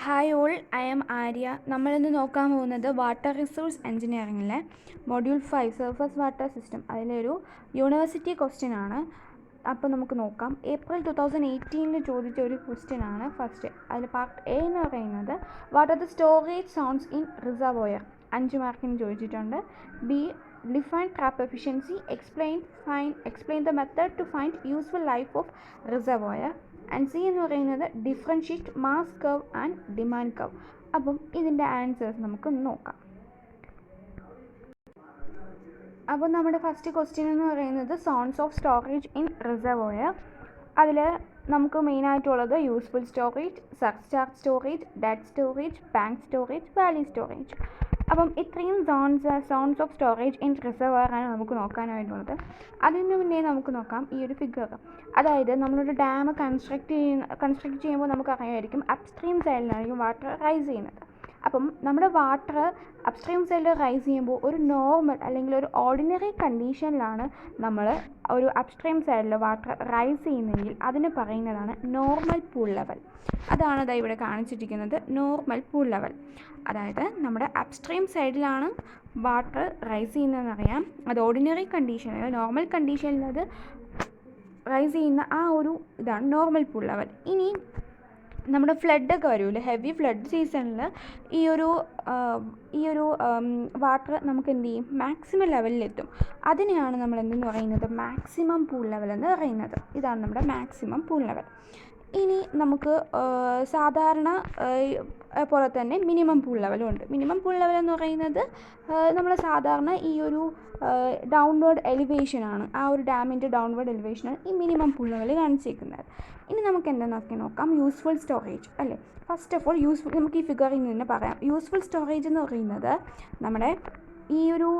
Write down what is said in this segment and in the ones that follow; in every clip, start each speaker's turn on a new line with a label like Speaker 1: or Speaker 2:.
Speaker 1: Hi all, I'm Arya. നമ്മളിന്ന് നോക്കാൻ പോകുന്നത് വാട്ടർ റിസോഴ്സ് എഞ്ചിനീയറിംഗിലെ മൊഡ്യൂൾ 5 സർഫസ് വാട്ടർ സിസ്റ്റം. അതിലൊരു യൂണിവേഴ്സിറ്റി ക്വസ്റ്റ്യൻ ആണ്. അപ്പോൾ നമുക്ക് നോക്കാം. ഏപ്രിൽ 2018 ചോദിച്ച ഒരു ക്വസ്റ്റ്യൻ ആണ് ഫസ്റ്റ്. അതിൽ പാർട്ട് എ എന്ന് പറയുന്നത് what are the storage zones in reservoir, 5 മാർക്കിന് ചോദിച്ചിട്ടുണ്ട്. B define trap efficiency, explain the method to find useful life of reservoir. And C എന്ന് പറയുന്നത് differentiate mass curve and demand curve. അപ്പം ഇതിൻ്റെ answers നമുക്ക് നോക്കാം. അപ്പോൾ നമ്മുടെ ഫസ്റ്റ് ക്വസ്റ്റ്യൻ എന്ന് പറയുന്നത് zones of storage in reservoir. അതിൽ നമുക്ക് മെയിനായിട്ടുള്ളത് useful storage, surcharge storage, dead storage, bank storage, valley storage. അപ്പം ഇത്രയും zones of storage in reservoir ആണ് നമുക്ക് നോക്കാനായിട്ടുള്ളത്. അതിന് മുന്നേ നമുക്ക് നോക്കാം ഈ ഒരു ഫിഗർ. അതായത് നമ്മളൊരു ഡാം കൺസ്ട്രക്ട് ചെയ്യുമ്പോൾ നമുക്കറിയാമായിരിക്കും അപ്സ്ട്രീം സൈഡിലായിരിക്കും വാട്ടർ റൈസ് ചെയ്യുന്നത്. അപ്പം നമ്മുടെ വാട്ടർ അപ്സ്ട്രീം സൈഡിൽ റൈസ് ചെയ്യുമ്പോൾ ഒരു നോർമൽ അല്ലെങ്കിൽ ഒരു ഓർഡിനറി കണ്ടീഷനിലാണ് നമ്മൾ ഒരു അപ്സ്ട്രീം സൈഡിൽ വാട്ടർ റൈസ് ചെയ്യുന്നതെങ്കിൽ അതിന് പറയുന്നതാണ് നോർമൽ പൂൾ ലെവൽ. അതാണ് ഇതാ ഇവിടെ കാണിച്ചിരിക്കുന്നത്, നോർമൽ പൂൾ ലെവൽ. അതായത് നമ്മുടെ അപ്സ്ട്രീം സൈഡിലാണ് വാട്ടർ റൈസ് ചെയ്യുന്നതെന്നറിയാം. അത് ഓർഡിനറി കണ്ടീഷനിൽ, നോർമൽ കണ്ടീഷനിൽ അത് റൈസ് ചെയ്യുന്ന ആ ഒരു ഇതാണ് നോർമൽ പൂൾ ലെവൽ. ഇനി നമ്മുടെ ഫ്ലഡൊക്കെ വരുമല്ലോ, ഹെവി ഫ്ലഡ് സീസണിൽ ഈ ഒരു വാട്ടർ നമുക്ക് എന്ത് ചെയ്യും, മാക്സിമം ലെവലിലെത്തും. അതിനെയാണ് നമ്മൾ എന്തെന്ന് പറയുന്നത്, മാക്സിമം പൂൾ ലെവൽ എന്ന് പറയുന്നത്. ഇതാണ് നമ്മുടെ മാക്സിമം പൂൾ ലെവൽ. ഇനി നമുക്ക് സാധാരണ പോലെ തന്നെ മിനിമം പൂൾ ലെവലും ഉണ്ട്. മിനിമം പൂൾ ലെവൽ എന്ന് പറയുന്നത് നമ്മൾ സാധാരണ ഈ ഒരു ഡൗൺവേർഡ് എലിവേഷനാണ്, ആ ഒരു ഡാമിൻ്റെ ഡൗൺവേർഡ് എലിവേഷനാണ് ഈ മിനിമം പൂൾ ലെവൽ കാണിച്ചിരിക്കുന്നത്. ഇനി നമുക്ക് എന്താണെന്നൊക്കെ നോക്കാം. യൂസ്ഫുൾ സ്റ്റോറേജ് അല്ലേ. ഫസ്റ്റ് ഓഫ് ഓൾ നമുക്ക് ഈ ഫിഗറിൽ നിന്ന് പറയാം. യൂസ്ഫുൾ സ്റ്റോറേജ് എന്ന് പറയുന്നത് നമ്മുടെ ഈ ഒരു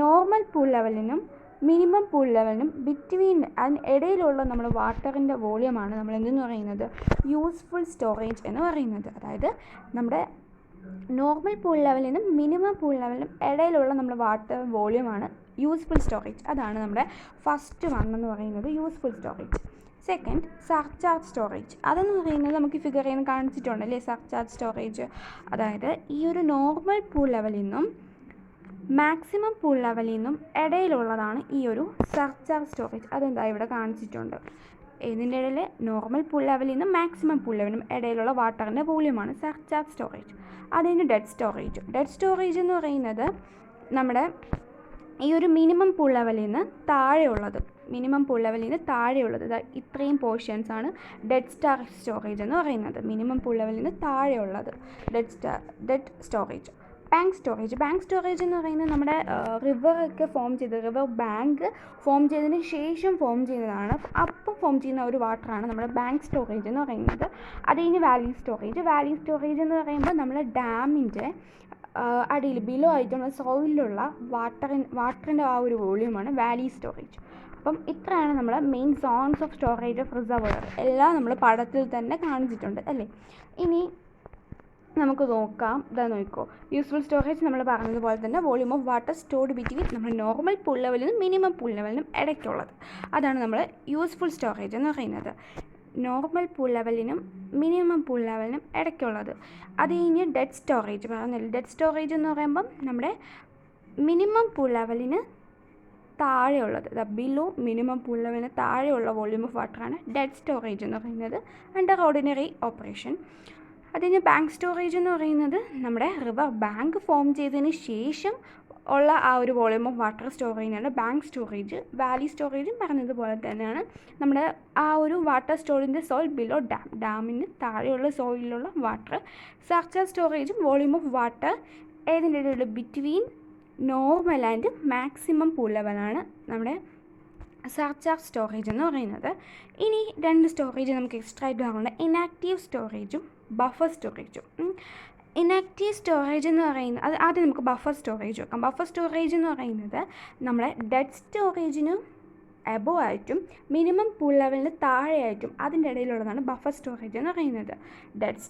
Speaker 1: നോർമൽ പൂൾ ലെവലിനും മിനിമം പൂൾ ലെവലിനും ബിറ്റ്വീൻ അതിന് ഇടയിലുള്ള നമ്മുടെ വാട്ടറിൻ്റെ വോളിയമാണ് നമ്മൾ എന്തെന്ന് പറയുന്നത്, യൂസ്ഫുൾ സ്റ്റോറേജ് എന്ന് പറയുന്നത്. അതായത് നമ്മുടെ നോർമൽ പൂൾ ലെവലിനും മിനിമം പൂൾ ലെവലിനും ഇടയിലുള്ള നമ്മുടെ വാട്ടർ വോളിയമാണ് യൂസ്ഫുൾ സ്റ്റോറേജ്. അതാണ് നമ്മുടെ ഫസ്റ്റ് വൺ എന്ന് പറയുന്നത്, useful storage. Second, surcharge storage. അതെന്ന് പറയുന്നത് നമുക്ക് ഈ ഫിഗറിൽ നിന്ന് കാണിച്ചിട്ടുണ്ടല്ലേ, സർചാർജ് സ്റ്റോറേജ്. അതായത് ഈ ഒരു നോർമൽ പൂൾ ലെവലിൽ നിന്നും മാക്സിമം പൂൾ ലെവലിൽ നിന്നും ഇടയിലുള്ളതാണ് ഈ ഒരു സർചാർജ് സ്റ്റോറേജ്. അതെന്താ ഇവിടെ കാണിച്ചിട്ടുണ്ട്. ഇതിൻ്റെ ഇടയിൽ നോർമൽ പൂൾ ലെവലിൽ നിന്നും മാക്സിമം പൂൾ ലെവലിനും ഇടയിലുള്ള വാട്ടറിൻ്റെ വോളിയമാണ് സർചാർജ് സ്റ്റോറേജ്. അതിന് ഡെഡ് സ്റ്റോറേജ്. ഡെഡ് സ്റ്റോറേജ് എന്ന് പറയുന്നത് നമ്മുടെ ഈ ഒരു മിനിമം പൂൾ ലെവലിൽ നിന്ന് താഴെയുള്ളത്, ഇത്രയും പോർഷൻസാണ് ഡെഡ് സ്റ്റോറേജ് എന്ന് പറയുന്നത്. മിനിമം പൂൾ ലെവലിൽ നിന്ന് താഴെയുള്ളത് ഡെഡ് സ്റ്റോറേജ്. ബാങ്ക് സ്റ്റോറേജ് എന്ന് പറയുന്നത് നമ്മുടെ റിവർ ബാങ്ക് ഫോം ചെയ്തതിന് ശേഷം ഫോം ചെയ്യുന്നതാണ്. അപ്പം ഫോം ചെയ്യുന്ന ഒരു വാട്ടറാണ് നമ്മുടെ ബാങ്ക് സ്റ്റോറേജ് എന്ന് പറയുന്നത്. അത് കഴിഞ്ഞ് വാലി സ്റ്റോറേജ് എന്ന് പറയുമ്പോൾ നമ്മുടെ ഡാമിൻ്റെ അടിയിൽ ബിലോ ആയിട്ടുള്ള സോയിലുള്ള വാട്ടറിൻ്റെ ആ ഒരു വോള്യൂമാണ് വാലി സ്റ്റോറേജ്. അപ്പം ഇത്രയാണ് നമ്മൾ main zones of storage of reservoir. എല്ലാം നമ്മൾ പടത്തിൽ തന്നെ കാണിച്ചിട്ടുണ്ട് അല്ലേ. ഇനി നമുക്ക് നോക്കാം. ഇതാ നോക്കിക്കോ, യൂസ്ഫുൾ സ്റ്റോറേജ് നമ്മൾ പറഞ്ഞതുപോലെ തന്നെ volume of water stored between നമ്മൾ നോർമൽ പൂൾ ലെവലിനും മിനിമം പൂൾ ലെവലിനും ഇടയ്ക്കുള്ളത്. അതാണ് നമ്മൾ യൂസ്ഫുൾ സ്റ്റോറേജ് എന്ന് പറയുന്നത്, നോർമൽ പൂൾ ലെവലിനും മിനിമം പൂൾ ലെവലിനും ഇടയ്ക്കുള്ളത്. അത് കഴിഞ്ഞ് ഡെഡ് സ്റ്റോറേജ് പറഞ്ഞില്ല. ഡെഡ് സ്റ്റോറേജ് എന്ന് പറയുമ്പം നമ്മുടെ മിനിമം പൂൾ ലെവലിന് താഴെയുള്ളത്, ബിലോ മിനിമം പൂൾ ലെവലിന് താഴെയുള്ള വോളിയം ഓഫ് വാട്ടറാണ് ഡെഡ് സ്റ്റോറേജ് എന്ന് പറയുന്നത്, അണ്ടർ ഓർഡിനറി ഓപ്പറേഷൻ. അതിന് ബാങ്ക് സ്റ്റോറേജ് എന്ന് പറയുന്നത് നമ്മുടെ റിവർ ബാങ്ക് ഫോം ചെയ്തതിന് ശേഷം ഉള്ള ആ ഒരു വോളിയം ഓഫ് വാട്ടർ സ്റ്റോർ ചെയ്യുന്നതാണ് ബാങ്ക് സ്റ്റോറേജ്. വാലി സ്റ്റോറേജും പറഞ്ഞതുപോലെ തന്നെയാണ് നമ്മുടെ ആ ഒരു വാട്ടർ സ്റ്റോറിൻ്റെ സോയിൽ ബിലോ ഡാമിന് താഴെയുള്ള സോയിലുള്ള വാട്ടർ. സർചാർജ് സ്റ്റോറേജും വോളിയം ഓഫ് വാട്ടർ ഏതിൻ്റെ ഇടയിൽ between normal and maximum pool ലെവലാണ് നമ്മുടെ സർചാർജ് സ്റ്റോറേജ് എന്ന് പറയുന്നത്. ഇനി രണ്ട് സ്റ്റോറേജ് നമുക്ക് എക്സ്ട്രാ ആയിട്ട് പറയുന്നത് ഇനാക്റ്റീവ് സ്റ്റോറേജും ബഫർ സ്റ്റോറേജും. ഇനാക്റ്റീവ് സ്റ്റോറേജ് എന്ന് പറയുന്നത് അത് ആദ്യം നമുക്ക് ബഫർ സ്റ്റോറേജ് വെക്കാം. ബഫർ സ്റ്റോറേജ് എന്ന് പറയുന്നത് നമ്മുടെ ഡെഡ് സ്റ്റോറേജിന് എബോ ആയിട്ടും മിനിമം പൂൾ ലെവലിന് താഴെയായിട്ടും അതിൻ്റെ ഇടയിലുള്ളതാണ് ബഫർ സ്റ്റോറേജ് എന്ന് പറയുന്നത്. ഡെഡ്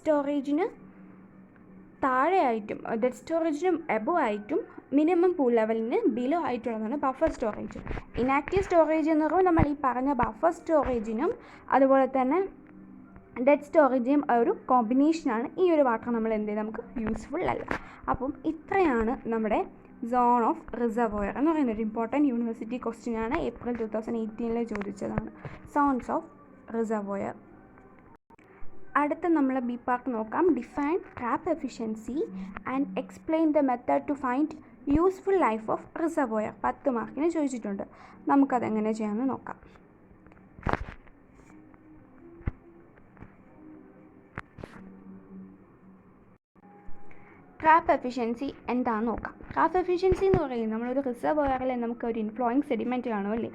Speaker 1: സ്റ്റോറേജിനും എബോ ആയിട്ടും മിനിമം പൂൾ ലെവലിന് ബിലോ ആയിട്ടുള്ളതാണ് ബഫർ സ്റ്റോറേജ്. ഇനാക്റ്റീവ് സ്റ്റോറേജ് എന്ന് പറയുമ്പോൾ നമ്മൾ ഈ പറഞ്ഞ ബഫർ സ്റ്റോറേജിനും അതുപോലെ തന്നെ ഡെഡ് സ്റ്റോറേജും ഒരു കോമ്പിനേഷനാണ്. ഈ ഒരു വാട്ടർ നമ്മൾ എന്ത് ചെയ്യും, നമുക്ക് യൂസ്ഫുൾ അല്ല. അപ്പം ഇത്രയാണ് നമ്മുടെ സോൺ ഓഫ് റിസർവോയർ എന്ന് പറയുന്നത്. ഒരു ഇമ്പോർട്ടൻറ്റ് യൂണിവേഴ്സിറ്റി ക്വസ്റ്റ്യൻ ആണ്, ഏപ്രിൽ 2018 ചോദിച്ചതാണ്, സോൺസ് ഓഫ് റിസർവോയർ. അടുത്ത നമ്മൾ ബി പാർട്ട് നോക്കാം. Define trap efficiency and explain the method to find useful life of reservoir. 10 മാർക്കിന് ചോദിച്ചിട്ടുണ്ട്. നമുക്കതെങ്ങനെ ചെയ്യാമെന്ന് നോക്കാം. ട്രാപ്പ് എഫിഷ്യൻസി എന്താണെന്ന് നോക്കാം. ട്രാപ്പ് എഫിഷ്യൻസി എന്ന് പറയുന്നത് നമ്മളൊരു റിസർവോയറിൽ നമുക്ക് ഒരു ഇൻഫ്ലോയിങ് സെഡിമെൻറ്റ് കാണുമല്ലേ,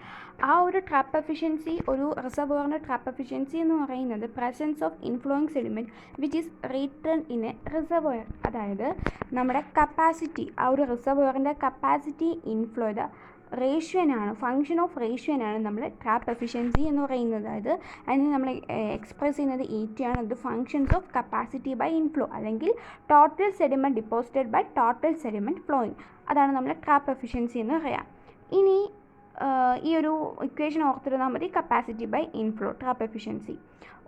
Speaker 1: ആ ഒരു ട്രാപ്പ് എഫിഷ്യൻസി, ഒരു റിസർവോയറിൻ്റെ ട്രാപ്പ് എഫിഷ്യൻസി എന്ന് പറയുന്നത് presence of inflowing sediment which is return in a reservoir. അതായത് നമ്മുടെ കപ്പാസിറ്റി, ആ ഒരു റിസർവോയറിൻ്റെ കപ്പാസിറ്റി ഇൻഫ്ലോയുടെ റേഷ്യോനാണ്, ഫങ്ഷൻ ഓഫ് റേഷ്യോനാണ് നമ്മൾ ട്രാപ്പ് എഫിഷ്യൻസി എന്ന് പറയുന്നത്. അതായത് അതിന് നമ്മൾ എക്സ്പ്രസ് ചെയ്യുന്നത് ആണ്. അത് functions of capacity by inflow, അല്ലെങ്കിൽ total sediment deposited by total sediment flowing. അതാണ് നമ്മൾ ട്രാപ്പ് എഫിഷ്യൻസി എന്ന് പറയാം. ഇനി ഈ ഒരു ഇക്വേഷൻ ഓർത്തിരുന്നാൽ മതി, capacity by inflow, trap efficiency.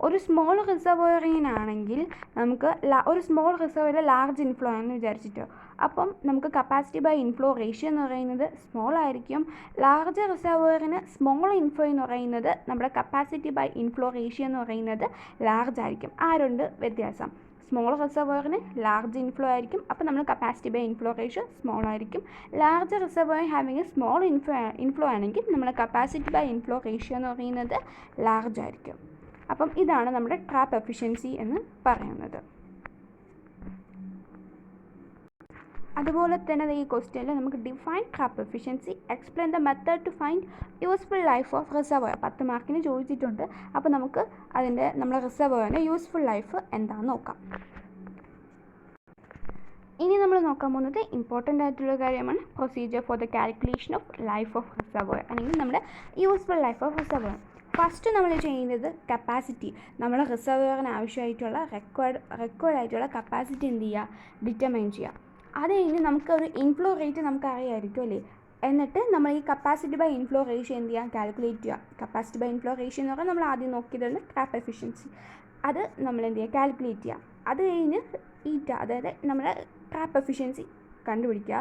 Speaker 1: ഒരു സ്മോൾ റിസർവോയറിനാണെങ്കിൽ നമുക്ക് ഒരു സ്മോൾ റിസർവോയറിൽ ലാർജ് ഇൻഫ്ലോ ആണെന്ന് വിചാരിച്ചിട്ടോ, അപ്പം നമുക്ക് കപ്പാസിറ്റി ബൈ ഇൻഫ്ലോ റേഷ്യോ എന്ന് പറയുന്നത് സ്മോൾ ആയിരിക്കും. ലാർജ് റിസർവോയറിന് സ്മോൾ ഇൻഫ്ലോ എന്ന് പറയുന്നത് നമ്മുടെ കപ്പാസിറ്റി ബൈ ഇൻഫ്ലോ റേഷ്യോ എന്ന് പറയുന്നത് ലാർജ് ആയിരിക്കും. ആ രണ്ട് വ്യത്യാസം. സ്മോൾ റിസർവോയറിന് ലാർജ് ഇൻഫ്ലോ ആയിരിക്കും, അപ്പോൾ നമ്മൾ capacity by inflow ratio small ആയിരിക്കും. Large reservoir having a small inflow ആണെങ്കിൽ നമ്മുടെ കപ്പാസിറ്റി ബൈ ഇൻഫ്ലോ റേഷ്യോ എന്ന് പറയുന്നത് ലാർജ് ആയിരിക്കും. അപ്പം ഇതാണ് നമ്മുടെ ട്രാപ്പ് എഫിഷ്യൻസി എന്ന് പറയുന്നത്. അതുപോലെ തന്നെ ഈ ക്വസ്റ്റ്യനിൽ നമുക്ക് define trap efficiency, explain the method to find useful life of reservoir. 10 മാർക്കിന് ചോദിച്ചിട്ടുണ്ട്. അപ്പോൾ നമുക്ക് അതിൻ്റെ നമ്മുടെ റിസർവോയറിൻ്റെ യൂസ്ഫുൾ ലൈഫ് എന്താണെന്ന് നോക്കാം. ഇനി നമ്മൾ നോക്കാൻ പോകുന്നത് ഇമ്പോർട്ടൻ്റ് ആയിട്ടുള്ള കാര്യമാണ്, procedure for the calculation of life of reservoir, അല്ലെങ്കിൽ നമ്മുടെ useful life of reservoir. First നമ്മൾ ചെയ്യുന്നത് കപ്പാസിറ്റി, നമ്മുടെ റിസർവോയറിന് ആവശ്യമായിട്ടുള്ള റെക്കോർഡ് ആയിട്ടുള്ള കപ്പാസിറ്റി എന്ത് ചെയ്യുക, ഡിറ്റർമൈൻ ചെയ്യുക. അത് കഴിഞ്ഞ് നമുക്കൊരു ഇൻഫ്ലോ റേറ്റ് നമുക്ക് അറിയാമായിരിക്കും അല്ലേ. എന്നിട്ട് നമ്മൾ ഈ കപ്പാസിറ്റി ബൈ ഇൻഫ്ലോ റേഷ്യോ എന്ത് ചെയ്യുക, കാൽക്കുലേറ്റ് ചെയ്യുക. കപ്പാസിറ്റി ബൈ ഇൻഫ്ലോ റേഷ്യോ എന്ന് പറഞ്ഞാൽ നമ്മൾ ആദ്യം നോക്കിയതാണ് ട്രാപ്പ് എഫിഷ്യൻസി, അത് നമ്മൾ എന്ത് ചെയ്യുക, കാൽക്കുലേറ്റ് ചെയ്യുക. അത് കഴിഞ്ഞ് അതായത് നമ്മുടെ ട്രാപ്പ് എഫിഷ്യൻസി കണ്ടുപിടിക്കുക.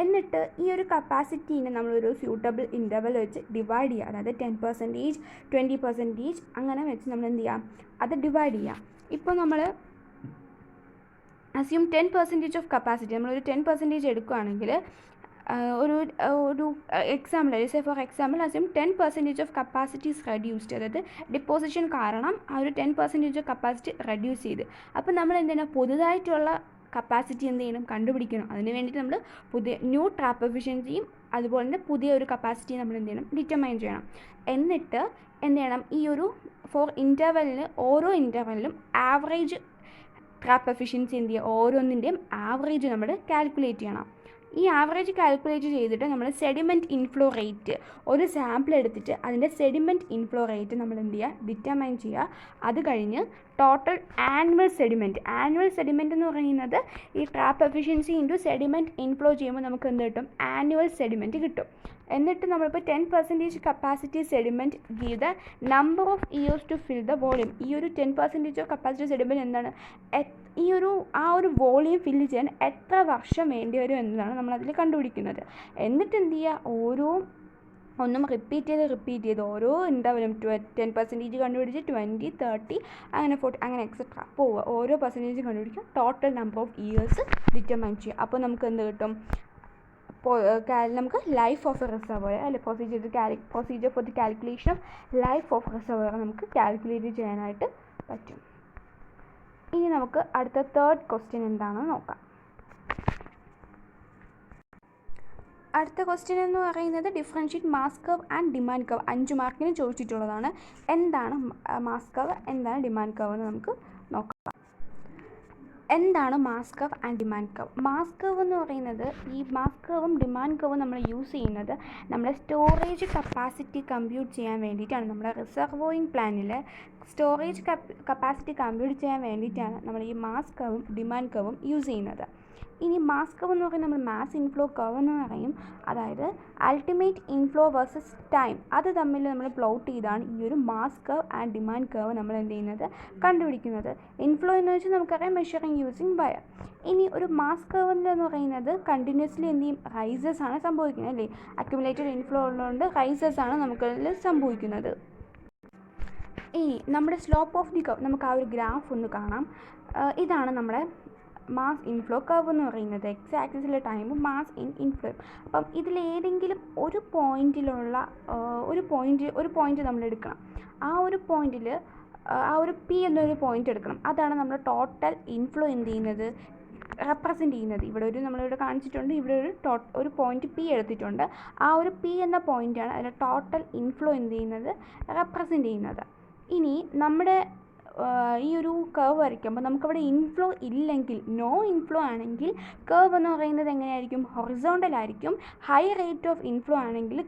Speaker 1: എന്നിട്ട് ഈ ഒരു കപ്പാസിറ്റീനെ നമ്മളൊരു സ്യൂട്ടബിൾ ഇൻ്റർവൽ വെച്ച് ഡിവൈഡ് ചെയ്യുക. അതായത് 10%, 20% അങ്ങനെ വെച്ച് നമ്മൾ എന്ത് ചെയ്യാം, അത് ഡിവൈഡ് ചെയ്യാം. ഇപ്പോൾ നമ്മൾ അസ്യൂം 10% ഓഫ് കപ്പാസിറ്റി, നമ്മളൊരു 10% എടുക്കുകയാണെങ്കിൽ ഒരു example, for example assume 10% of capacity is reduced. അതായത് ഡിപ്പോസിഷൻ കാരണം ആ ഒരു 10% ഓഫ് കപ്പാസിറ്റി റെഡ്യൂസ് ചെയ്ത്, അപ്പോൾ നമ്മൾ എന്തിനാണ് പുതുതായിട്ടുള്ള കപ്പാസിറ്റി എന്ത് ചെയ്യണം, കണ്ടുപിടിക്കണം. അതിന് വേണ്ടിയിട്ട് നമ്മൾ പുതിയ ന്യൂ ട്രാപ്പ് എഫിഷ്യൻസിയും അതുപോലെ തന്നെ പുതിയ ഒരു കപ്പാസിറ്റി നമ്മൾ എന്ത് ചെയ്യണം, ഡിറ്റർമൈൻ ചെയ്യണം. എന്നിട്ട് എന്ത് ചെയ്യണം, ഈ ഒരു ഓരോ ഇൻ്റർവെല്ലിലും ആവറേജ് ട്രാപ്പ് എഫിഷ്യൻസി എന്ത് ചെയ്യുക, ഓരോന്നിൻ്റെയും ആവറേജ് നമ്മൾ കാൽക്കുലേറ്റ് ചെയ്യണം. ഈ ആവറേജ് കാൽക്കുലേറ്റ് ചെയ്തിട്ട് നമ്മൾ സെഡിമെൻറ്റ് ഇൻഫ്ലോ റേറ്റ്, ഒരു സാമ്പിൾ എടുത്തിട്ട് അതിൻ്റെ സെഡിമെൻറ്റ് ഇൻഫ്ലോ റേറ്റ് നമ്മൾ എന്ത് ചെയ്യുക, ഡിറ്റർമൈൻ ചെയ്യുക. അത് കഴിഞ്ഞ് ടോട്ടൽ ആനുവൽ സെഡിമെൻറ്റ് എന്ന് പറയുന്നത് ഈ trap efficiency into sediment inflow ചെയ്യുമ്പോൾ നമുക്ക് എന്ത് കിട്ടും, ആനുവൽ സെഡിമെൻറ്റ് കിട്ടും. എന്നിട്ട് നമ്മളിപ്പോൾ 10% capacity sediment give the number of years to fill the volume. ഈ ഒരു 10% ഓഫ് കപ്പാസിറ്റി സെഡിമെൻറ്റ് എന്താണ്, ആ ഒരു വോളിയം ഫില്ല് ചെയ്യാൻ എത്ര വർഷം വേണ്ടി വരും എന്നതാണ് നമ്മളതിൽ കണ്ടുപിടിക്കുന്നത്. എന്നിട്ട് എന്ത് ചെയ്യുക, ഒന്നും റിപ്പീറ്റ് ചെയ്ത് ഓരോ ഇൻ്റർവെലും 10% കണ്ടുപിടിച്ച് 20, 30 അങ്ങനെ 40 അങ്ങനെ എക്സെട്ര പോവുക. ഓരോ പെർസെൻറ്റേജ് കണ്ടുപിടിക്കുക, total number of years determine ചെയ്യുക. അപ്പോൾ നമുക്ക് എന്ത് കിട്ടും, നമുക്ക് ലൈഫ് ഓഫ് എ റിസർവോയർ അല്ലെ, procedure for the calculation of life of reservoir നമുക്ക് കാൽക്കുലേറ്റ് ചെയ്യാനായിട്ട് പറ്റും. ഇനി നമുക്ക് അടുത്ത തേർഡ് ക്വസ്റ്റ്യൻ എന്താണെന്ന് നോക്കാം. അടുത്ത ക്വസ്റ്റ്യൻ എന്ന് പറയുന്നത് differentiate mass curve and demand curve. 5 മാർക്കിന് ചോദിച്ചിട്ടുള്ളതാണ്. എന്താണ് മാസ് കർവ്, എന്താണ് ഡിമാൻഡ് കർവ് എന്ന് നമുക്ക് നോക്കാം. എന്താണ് mass curve and demand curve? Mass curve എന്ന് പറയുന്നത്, ഈ മാസ് കർവും ഡിമാൻഡ് കർവും നമ്മൾ യൂസ് ചെയ്യുന്നത് നമ്മുടെ സ്റ്റോറേജ് കപ്പാസിറ്റി കമ്പ്യൂട്ട് ചെയ്യാൻ വേണ്ടിയിട്ടാണ്. നമ്മുടെ റിസർവോയിങ് പ്ലാനിൽ സ്റ്റോറേജ് കപ്പാസിറ്റി കമ്പ്യൂട്ട് ചെയ്യാൻ വേണ്ടിയിട്ടാണ് നമ്മൾ ഈ മാസ് കർവും ഡിമാൻഡ് കർവും യൂസ് ചെയ്യുന്നത്. ഇനി മാസ് കർവ് എന്ന് പറയുന്നത് നമ്മൾ മാസ് ഇൻഫ്ലോ കർവ് എന്ന് പറയും. അതായത് അൾട്ടിമേറ്റ് ഇൻഫ്ലോ വേഴ്സസ് ടൈം അത് തമ്മിൽ നമ്മൾ പ്ലോട്ട് ചെയ്താണ് ഈ ഒരു mass curve and demand curve നമ്മൾ എന്ത് ചെയ്യുന്നത് കണ്ടുപിടിക്കുന്നത്. ഇൻഫ്ലോ എന്ന് വെച്ചാൽ നമുക്കറിയാം മെഷറിങ് യൂസിങ് വയർ. ഇനി ഒരു മാസ് കർവ് എന്ന് പറയുന്നത് കണ്ടിന്യൂസ്ലി എന്ത് ചെയ്യും റൈസസ് ആണ് സംഭവിക്കുന്നത് അല്ലേ. അക്യുമുലേറ്റഡ് ഇൻഫ്ലോ ഉള്ളതുകൊണ്ട് റൈസസ് ആണ് നമുക്കതിൽ സംഭവിക്കുന്നത്. ഇനി നമ്മുടെ സ്ലോപ്പ് ഓഫ് ദി കർവ് നമുക്ക് ആ ഒരു ഗ്രാഫ് ഒന്ന് കാണാം. ഇതാണ് നമ്മുടെ മാസ് ഇൻഫ്ലോ കർവ് എന്ന് പറയുന്നത്. എക്സ് ആക്സിസിലെ ടൈമും മാസ് ഇൻഫ്ലോ. അപ്പം ഇതിലേതെങ്കിലും ഒരു പോയിന്റിലുള്ള ഒരു പോയിന്റ് നമ്മൾ എടുക്കണം. ആ ഒരു പോയിന്റിൽ ആ ഒരു പി എന്നൊരു പോയിന്റ് എടുക്കണം. അതാണ് നമ്മുടെ ടോട്ടൽ ഇൻഫ്ലോ എന്ത് ചെയ്യുന്നത് റെപ്രസെൻ്റ് ചെയ്യുന്നത്. ഇവിടെ നമ്മളിവിടെ കാണിച്ചിട്ടുണ്ട്. ഇവിടെ ഒരു പോയിന്റ് പി എടുത്തിട്ടുണ്ട്. ആ ഒരു പി എന്ന പോയിൻ്റാണ് അതിൽ ടോട്ടൽ ഇൻഫ്ലോ എന്ത് ചെയ്യുന്നത് റെപ്രസെൻ്റ് ചെയ്യുന്നത്. ഇനി നമ്മുടെ ഈ ഒരു കർവ് വരയ്ക്കുമ്പോൾ നമുക്കവിടെ ഇൻഫ്ലോ ഇല്ലെങ്കിൽ നോ ഇൻഫ്ലോ ആണെങ്കിൽ കർവ് എന്ന് പറയുന്നത് എങ്ങനെയായിരിക്കും ഹൊറിസോണ്ടൽ ആയിരിക്കും. ഹൈ റേറ്റ് ഓഫ് ഇൻഫ്ലോ ആണെങ്കിൽ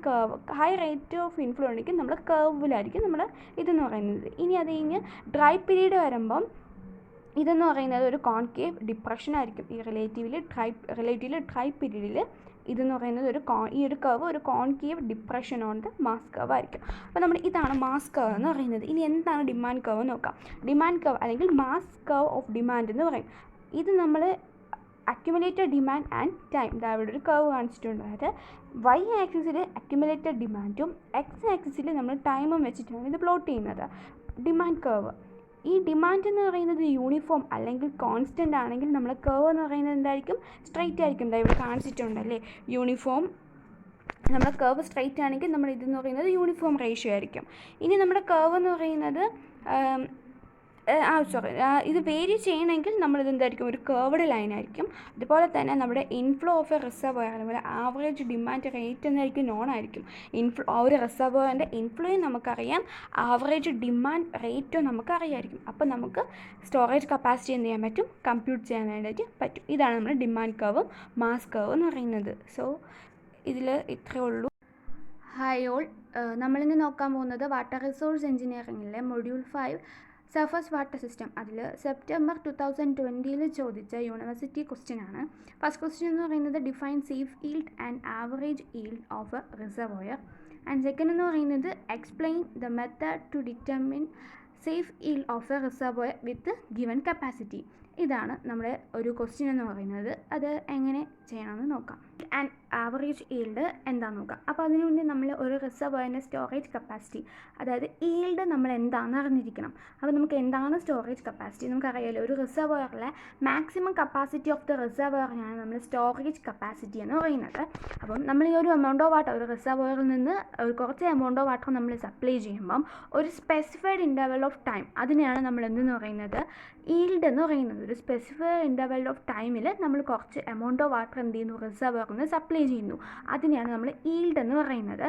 Speaker 1: ഹൈ റേറ്റ് ഓഫ് ഇൻഫ്ലോ ആണെങ്കിൽ നമ്മൾ കർവിലായിരിക്കും നമ്മൾ ഇതെന്ന് പറയുന്നത്. ഇനി അത് കഴിഞ്ഞ് ഡ്രൈ പീരീഡ് വരുമ്പം ഇതെന്ന് പറയുന്നത് ഒരു കോൺകേവ് ഡിപ്രഷൻ ആയിരിക്കും. ഈ റിലേറ്റീവ്ലി ഡ്രൈ പീരീഡിൽ ഇതെന്ന് പറയുന്നത് ഈ ഒരു കർവ് ഒരു concave depression on the mass curve ആയിരിക്കും. അപ്പോൾ ഇതാണ് മാസ് കർവ് എന്ന് പറയുന്നത്. ഇനി എന്താണ് ഡിമാൻഡ് കർവ് നോക്കാം. ഡിമാൻഡ് കർവ് അല്ലെങ്കിൽ മാസ് കർവ് ഓഫ് ഡിമാൻഡ് എന്ന് പറയും. ഇത് നമ്മൾ അക്യുമുലേറ്റഡ് ഡിമാൻഡ് ആൻഡ് ടൈം ഇവിടെ ഒരു കർവ് കാണിച്ചിട്ടുണ്ട്. അതായത് വൈ ആക്സിസിൽ അക്യുമുലേറ്റഡ് ഡിമാൻഡും എക്സ് ആക്സിസിൽ നമ്മൾ ടൈമും വെച്ചിട്ടാണ് ഇത് പ്ലോട്ട് ചെയ്യുന്നത്. ഡിമാൻഡ് കർവ് ഈ ഡിമാൻഡ് എന്ന് പറയുന്നത് യൂണിഫോം അല്ലെങ്കിൽ കോൺസ്റ്റൻ്റ് ആണെങ്കിൽ നമ്മൾ കർവ് എന്ന് പറയുന്നത് എന്തായിരിക്കും സ്ട്രൈറ്റ് ആയിരിക്കും. ഇവിടെ കാണിച്ചിട്ടുണ്ടല്ലേ യൂണിഫോം. നമ്മുടെ കർവ് സ്ട്രൈറ്റ് ആണെങ്കിൽ നമ്മൾ ഇതെന്ന് പറയുന്നത് യൂണിഫോം റേഷ്യോ ആയിരിക്കും. ഇനി നമ്മുടെ കർവ് എന്ന് പറയുന്നത് ഇത് വേരി ചെയ്യണമെങ്കിൽ നമ്മളിതെന്തായിരിക്കും ഒരു കേർവ്ഡ് ലൈൻ ആയിരിക്കും. അതുപോലെ തന്നെ നമ്മുടെ ഇൻഫ്ലോ ഓഫ് എ റിസർവോയർ അതുപോലെ ആവറേജ് ഡിമാൻഡ് റേറ്റ് എന്നായിരിക്കും നോൺ ആയിരിക്കും. ആ ഒരു റിസർവോയറിൻ്റെ ഇൻഫ്ലോയും നമുക്കറിയാം, ആവറേജ് ഡിമാൻഡ് റേറ്റും നമുക്കറിയായിരിക്കും. അപ്പോൾ നമുക്ക് സ്റ്റോറേജ് കപ്പാസിറ്റി എന്ത് ചെയ്യാൻ പറ്റും കമ്പ്യൂട്ട് ചെയ്യാൻ വേണ്ടിയിട്ട് പറ്റും. ഇതാണ് നമ്മുടെ ഡിമാൻഡ് കർവും മാസ് കർവ് എന്ന് പറയുന്നത്. സോ ഇതിൽ ഇത്രയേ ഉള്ളൂ. ഹായ് ഓൾ, നമ്മളിന്ന് നോക്കാൻ പോകുന്നത് വാട്ടർ റിസോഴ്സ് എഞ്ചിനീയറിംഗിലെ മൊഡ്യൂൾ 5 സർഫസ് വാട്ടർ സിസ്റ്റം. അതിൽ സെപ്റ്റംബർ 2020 ചോദിച്ച യൂണിവേഴ്സിറ്റി ക്വസ്റ്റ്യൻ ആണ്. ഫസ്റ്റ് ക്വസ്റ്റ്യൻ എന്ന് പറയുന്നത് define safe yield and average yield of a reservoir. And second എന്ന് പറയുന്നത് explain the method to determine safe yield of a reservoir with given capacity. ഇതാണ് നമ്മുടെ ഒരു ക്വസ്റ്റ്യൻ എന്ന് പറയുന്നത്. അത് എങ്ങനെ ചെയ്യണമെന്ന് നോക്കാം. ആൻഡ് ആവറേജ് ഈൽഡ് എന്താണെന്ന് നോക്കാം. അപ്പോൾ അതിനു വേണ്ടി നമ്മൾ ഒരു റിസർവോയറിൻ്റെ സ്റ്റോറേജ് കപ്പാസിറ്റി, അതായത് ഈൽഡ് നമ്മൾ എന്താണെന്ന് അറിഞ്ഞിരിക്കണം. അപ്പോൾ നമുക്ക് എന്താണ് സ്റ്റോറേജ് കപ്പാസിറ്റി നമുക്കറിയാമല്ലോ. ഒരു റിസർവോയറിലെ മാക്സിമം കപ്പാസിറ്റി ഓഫ് ദ റിസർവോയറിനാണ് നമ്മൾ സ്റ്റോറേജ് കപ്പാസിറ്റി എന്ന് പറയുന്നത്. അപ്പം നമ്മൾ ഈ ഒരു എമൗണ്ട് ഓഫ് വാട്ടർ ഒരു റിസർവോയറിൽ നിന്ന് കുറച്ച് എമൗണ്ട് ഓഫ് വാട്ടർ നമ്മൾ സപ്ലൈ ചെയ്യുമ്പം ഒരു സ്പെസിഫൈഡ് ഇൻ്റർവൽ ഓഫ് ടൈം അതിനെയാണ് നമ്മൾ എന്തെന്ന് പറയുന്നത് ഈൽഡ് എന്ന് പറയുന്നത്. ഒരു സ്പെസിഫൈഡ് ഇൻ്റർവൽ ഓഫ് ടൈമിൽ നമ്മൾ കുറച്ച് എമൗണ്ട് ഓഫ് വാട്ടർ എന്ത് ചെയ്യുന്നു റിസർവോയറിൽ നിന്ന് സപ്ലൈ ചെയ്യുന്നു. അതിനെയാണ് നമ്മൾ ഈൽഡ് എന്ന് പറയുന്നത്.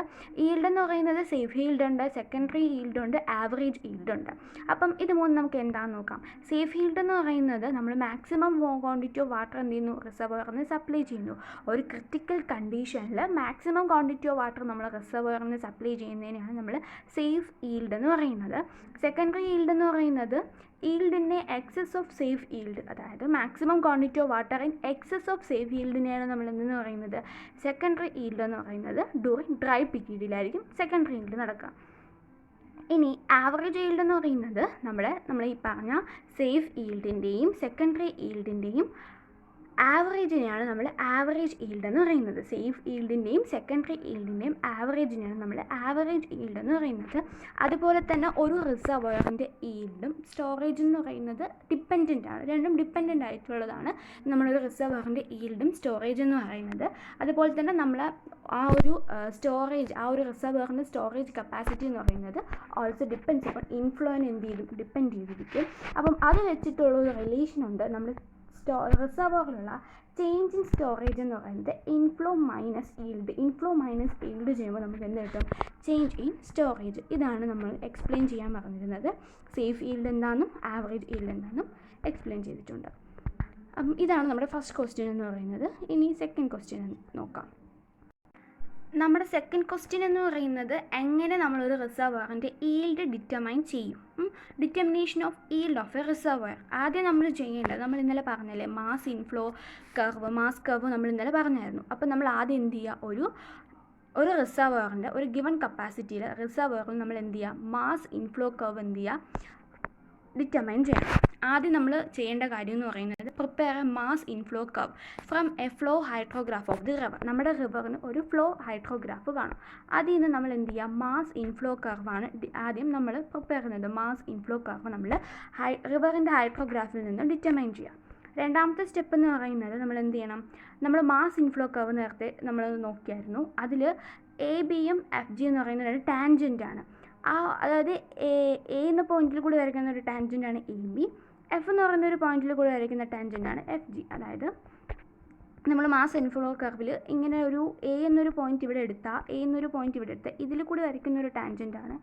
Speaker 1: ഈൽഡ് എന്ന് പറയുന്നത് സേഫ് ഈൽഡ് ഉണ്ട്, സെക്കൻഡറി ഈൽഡ് ഉണ്ട്, ആവറേജ് ഈൽഡ് ഉണ്ട്. അപ്പം ഇത് മൂന്ന് നമുക്ക് എന്താണെന്ന് നോക്കാം. സേഫ് ഈൽഡ് എന്ന് പറയുന്നത് നമ്മൾ മാക്സിമം ക്വാണ്ടിറ്റി ഓഫ് വാട്ടർ എന്ത് ചെയ്യുന്നു റിസർവോയറിൽ നിന്ന് സപ്ലൈ ചെയ്യുന്നു. ഒരു ക്രിട്ടിക്കൽ കണ്ടീഷനിൽ മാക്സിമം ക്വാണ്ടിറ്റി ഓഫ് വാട്ടർ നമ്മൾ റിസർവോയറിൽ നിന്ന് സപ്ലൈ ചെയ്യുന്നതിനെയാണ് നമ്മൾ സേഫ് ഈൽഡ് എന്ന് പറയുന്നത്. സെക്കൻഡറി ഈൽഡ് എന്ന് പറയുന്നത് ഈൽഡിൻ്റെ എക്സസ് ഓഫ് സേഫ് ഈൽഡ്, അതായത് maximum quantity of water in excess of safe ഈൽഡിനെയാണ് നമ്മൾ എന്തെന്ന് പറയുന്നത് സെക്കൻഡറി ഈൽഡ് എന്ന് പറയുന്നത്. ഡ്യൂറിങ് ഡ്രൈ പീരീഡിലായിരിക്കും സെക്കൻഡറി ഈൽഡ് നടക്കുക. ഇനി ആവറേജ് ഈൽഡ് എന്ന് പറയുന്നത് നമ്മൾ ഈ പറഞ്ഞ സേഫ് ഈൽഡിൻ്റെയും സെക്കൻഡറി ഈൽഡിൻ്റെയും ആവറേജിനെയാണ് നമ്മൾ ആവറേജ് ഈൽഡ് എന്ന് പറയുന്നത്. സേഫ് ഈൽഡിൻ്റെയും സെക്കൻഡറി ഈൽഡിൻ്റെയും ആവറേജിനെയാണ് നമ്മൾ ആവറേജ് ഈൽഡ് എന്ന് പറയുന്നത്. അതുപോലെ തന്നെ ഒരു റിസർവോയറിൻ്റെ ഈൽഡും സ്റ്റോറേജ് എന്ന് പറയുന്നത് ഡിപ്പെൻഡൻ്റ് ആണ്. രണ്ടും ഡിപ്പെൻഡൻ്റ് ആയിട്ടുള്ളതാണ് നമ്മളൊരു റിസർവോയറിൻ്റെ ഈൽഡും സ്റ്റോറേജ് എന്ന് പറയുന്നത്. അതുപോലെ തന്നെ നമ്മൾ ആ ഒരു സ്റ്റോറേജ് ആ ഒരു റിസർവോയറിൻ്റെ സ്റ്റോറേജ് കപ്പാസിറ്റി എന്ന് പറയുന്നത് ഓൾസോ ഡിപ്പെൻഡ്സ് അപ്പോൾ ഇൻഫ്ലോനെ എന്ത് ചെയ്യും ഡിപ്പെൻഡ് ചെയ്തിരിക്കും. അപ്പം അത് വെച്ചിട്ടുള്ള ഒരു റിലേഷൻ ഉണ്ട്. നമ്മൾ റിസർവോയറിലുള്ള ചേഞ്ച് ഇൻ സ്റ്റോറേജ് എന്ന് പറയുന്നത് ഇൻഫ്ലോ മൈനസ് ഈൽഡ് ചെയ്യുമ്പോൾ നമുക്ക് എന്ത് കിട്ടും ചേഞ്ച് ഇൻ സ്റ്റോറേജ്. ഇതാണ് നമ്മൾ എക്സ്പ്ലെയിൻ ചെയ്യാൻ പറഞ്ഞിരുന്നത്. സേഫ് ഈൽഡ് എന്താണെന്നും ആവറേജ് ഈൽഡ് എന്താണെന്നും എക്സ്പ്ലെയിൻ ചെയ്തിട്ടുണ്ട്. അപ്പം ഇതാണ് നമ്മുടെ ഫസ്റ്റ് ക്വസ്റ്റ്യൻ എന്ന് പറയുന്നത്. ഇനി സെക്കൻഡ് ക്വസ്റ്റ്യൻ നോക്കാം. നമ്മുടെ സെക്കൻഡ് ക്വസ്റ്റ്യൻ എന്ന് പറയുന്നത് എങ്ങനെ നമ്മളൊരു റിസർവോയറിൻ്റെ ഈൽഡ് ഡിറ്റർമൈൻ ചെയ്യും. Determination of yield of a reservoir. ആദ്യം നമ്മൾ ചെയ്യേണ്ടത്, നമ്മൾ ഇന്നലെ പറഞ്ഞില്ലേ mass inflow curve, mass curve നമ്മൾ ഇന്നലെ പറഞ്ഞായിരുന്നു. അപ്പോൾ നമ്മൾ ആദ്യം എന്ത് ചെയ്യുക, ഒരു റിസർവോയറിൻ്റെ ഒരു ഗിവൺ കപ്പാസിറ്റിയിൽ റിസർവോയറിൽ നമ്മൾ എന്ത് ചെയ്യുക, മാസ് ഇൻഫ്ലോ കർവ് എന്ത് ചെയ്യുക, ഡിറ്റർമൈൻ ചെയ്യണം. ആദ്യം നമ്മൾ ചെയ്യേണ്ട കാര്യം എന്ന് പറയുന്നത് prepare A mass inflow curve from A flow hydrograph of the river. നമ്മുടെ റിവറിന് ഒരു ഫ്ലോ ഹൈഡ്രോഗ്രാഫ് കാണും. അതിൽ നിന്ന് നമ്മൾ എന്ത് ചെയ്യുക, മാസ് ഇൻഫ്ലോ കർവാണ് ആദ്യം നമ്മൾ പ്രിപ്പയർ ചെയ്യുന്നത്. മാസ് ഇൻഫ്ലോ കർവ് നമ്മൾ റിവറിൻ്റെ ഹൈഡ്രോഗ്രാഫിൽ നിന്ന് ഡിറ്റർമൈൻ ചെയ്യുക. രണ്ടാമത്തെ സ്റ്റെപ്പ് എന്ന് പറയുന്നത് നമ്മൾ എന്ത് ചെയ്യണം, നമ്മൾ മാസ് ഇൻഫ്ലോ കർവ് നേരത്തെ നമ്മൾ നോക്കിയായിരുന്നു. അതിൽ എ ബിയും എഫ് ജി എന്ന് പറയുന്ന രണ്ട് ടാൻജൻ്റാണ്. അതായത് എ എന്ന പോയിന്റിൽ കൂടി വരയ്ക്കുന്ന ഒരു ടാൻജൻ്റാണ് എ ബി, എഫ് എന്ന് പറയുന്ന ഒരു പോയിന്റിൽ കൂടി വരയ്ക്കുന്ന ടാൻജൻ്റാണ് എഫ് ജി. അതായത് നമ്മൾ മാസ് ഇൻഫ്ലോ കർവിൽ ഇങ്ങനെ ഒരു എ എന്നൊരു പോയിന്റ് ഇവിടെ എടുത്താൽ ഇതിൽ കൂടി വരയ്ക്കുന്ന ഒരു ടാൻജൻ്റാണ്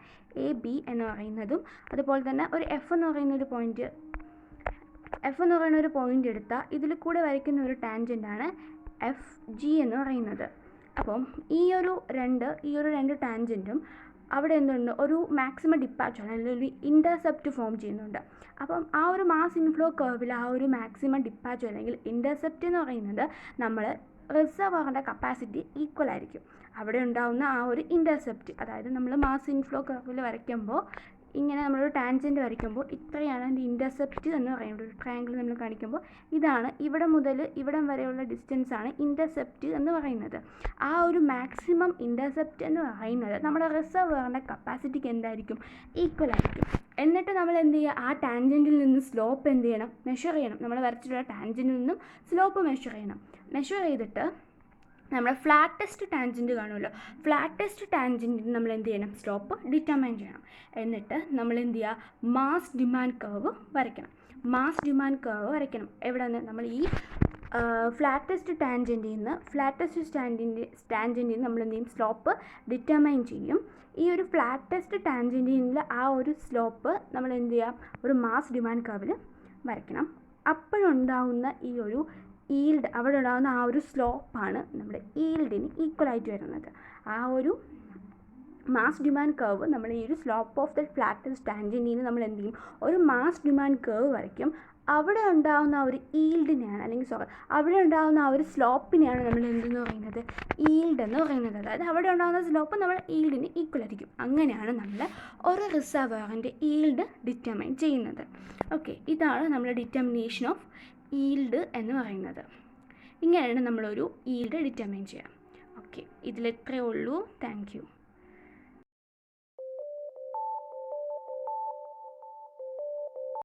Speaker 1: എ ബി എന്ന് പറയുന്നതും. അതുപോലെ തന്നെ ഒരു എഫ് എന്ന് പറയുന്ന ഒരു പോയിന്റ് എടുത്താൽ ഇതിൽ കൂടെ വരയ്ക്കുന്ന ഒരു ടാൻജൻ്റാണ് എഫ് ജി എന്ന് പറയുന്നത്. അപ്പം ഈ ഒരു രണ്ട് ടാൻജൻറ്റും അവിടെ എന്തുണ്ട്, ഒരു മാക്സിമം ഡിപ്പാച്ചർ അല്ലെങ്കിൽ ഒരു ഇൻ്റർസെപ്റ്റ് ഫോം ചെയ്യുന്നുണ്ട്. അപ്പം ആ ഒരു മാസ് ഇൻഫ്ലോ കർവിൽ ആ ഒരു മാക്സിമം ഡിപ്പാച്ചർ അല്ലെങ്കിൽ ഇൻ്റർസെപ്റ്റ് എന്ന് പറയുന്നത് നമ്മൾ റിസർവോയറിൻ്റെ കപ്പാസിറ്റി ഈക്വൽ ആയിരിക്കും. അവിടെ ഉണ്ടാകുന്ന ആ ഒരു ഇൻ്റർസെപ്റ്റ്, അതായത് നമ്മൾ മാസ് ഇൻഫ്ലോ കർവിൽ വരയ്ക്കുമ്പോൾ ഇങ്ങനെ നമ്മളൊരു ടാൻജൻറ്റ് വരയ്ക്കുമ്പോൾ ഇത്രയാണ് അതിൻ്റെ ഇൻ്റർസെപ്റ്റ് എന്ന് പറയുന്നത്. ഒരു ട്രയാങ്കിൾ നമ്മൾ കാണിക്കുമ്പോൾ ഇതാണ്, ഇവിടെ മുതൽ ഇവിടം വരെയുള്ള ഡിസ്റ്റൻസാണ് ഇൻ്റർസെപ്റ്റ് എന്ന് പറയുന്നത്. ആ ഒരു മാക്സിമം ഇൻ്റർസെപ്റ്റ് എന്ന് പറയുന്നത് നമ്മുടെ റിസർവോയറിൻ്റെ കപ്പാസിറ്റിക്ക് എന്തായിരിക്കും, ഈക്വൽ ആയിരിക്കും. എന്നിട്ട് നമ്മൾ എന്ത് ചെയ്യുക, ആ ടാൻജൻറ്റിൽ നിന്ന് സ്ലോപ്പ് എന്ത് ചെയ്യണം, മെഷർ ചെയ്യണം. നമ്മൾ വരച്ചിട്ടുള്ള ടാൻജൻറ്റിൽ നിന്നും സ്ലോപ്പ് മെഷർ ചെയ്യണം. മെഷർ ചെയ്തിട്ട് നമ്മുടെ ഫ്ലാറ്റസ്റ്റ് ടാൻജൻറ്റ് കാണുമല്ലോ, ഫ്ലാറ്റസ്റ്റ് ടാൻജൻറ്റിന് നമ്മൾ എന്ത് ചെയ്യണം, സ്ലോപ്പ് ഡിറ്റർമൈൻ ചെയ്യണം. എന്നിട്ട് നമ്മൾ എന്ത് ചെയ്യുക, മാസ് ഡിമാൻഡ് കർവ് വരയ്ക്കണം. എവിടെ നിന്ന്, നമ്മൾ ഈ ഫ്ലാറ്റസ്റ്റ് ടാൻജൻറ്റിൽ നിന്ന് നമ്മൾ എന്ത് ചെയ്യും, സ്ലോപ്പ് ഡിറ്റർമൈൻ ചെയ്യും. ഈ ഒരു ഫ്ലാറ്റസ്റ്റ് ടാൻജൻറ്റിൽ ആ ഒരു സ്ലോപ്പ് നമ്മൾ എന്ത് ചെയ്യുക, ഒരു മാസ് ഡിമാൻഡ് കർവിൽ വരയ്ക്കണം. അപ്പോഴുണ്ടാവുന്ന ഈ ഒരു ഈൽഡ്, അവിടെ ഉണ്ടാകുന്ന ആ ഒരു സ്ലോപ്പാണ് നമ്മുടെ ഈൽഡിന് ഈക്വലായിട്ട് വരുന്നത്. ആ ഒരു മാസ് ഡിമാൻഡ് കർവ് നമ്മൾ ഈ ഒരു സ്ലോപ്പ് ഓഫ് ദ ഫ്ലാറ്റസ്റ്റ് ടാൻജൻറ്റിന് നമ്മൾ എന്ത് ചെയ്യും, ഒരു മാസ് ഡിമാൻഡ് കർവ് വരയ്ക്കും. അവിടെ ഉണ്ടാകുന്ന ആ ഒരു ഈൽഡിനെയാണ്, അവിടെ ഉണ്ടാകുന്ന ആ ഒരു സ്ലോപ്പിനെയാണ് നമ്മൾ എന്തെന്ന് പറയുന്നത്, ഈൽഡ് എന്ന് പറയുന്നത്. അതായത് അവിടെ ഉണ്ടാകുന്ന സ്ലോപ്പ് നമ്മൾ ഈൽഡിന് ഈക്വൽ ആയിരിക്കും. അങ്ങനെയാണ് നമ്മൾ ഒരു റിസർവോയറിൻ്റെ ഈൽഡ് ഡിറ്റർമൈൻ ചെയ്യുന്നത്. ഓക്കെ, ഇതാണ് നമ്മുടെ ഡിറ്റർമിനേഷൻ ഓഫ് ഈൽഡ് എന്ന് പറയുന്നത്. ഇങ്ങനെയാണ് നമ്മളൊരു ഈൽഡ് ഡിറ്റർമൈൻ ചെയ്യുക. ഓക്കെ, ഇതിലെത്രയേ ഉള്ളൂ. Thank you.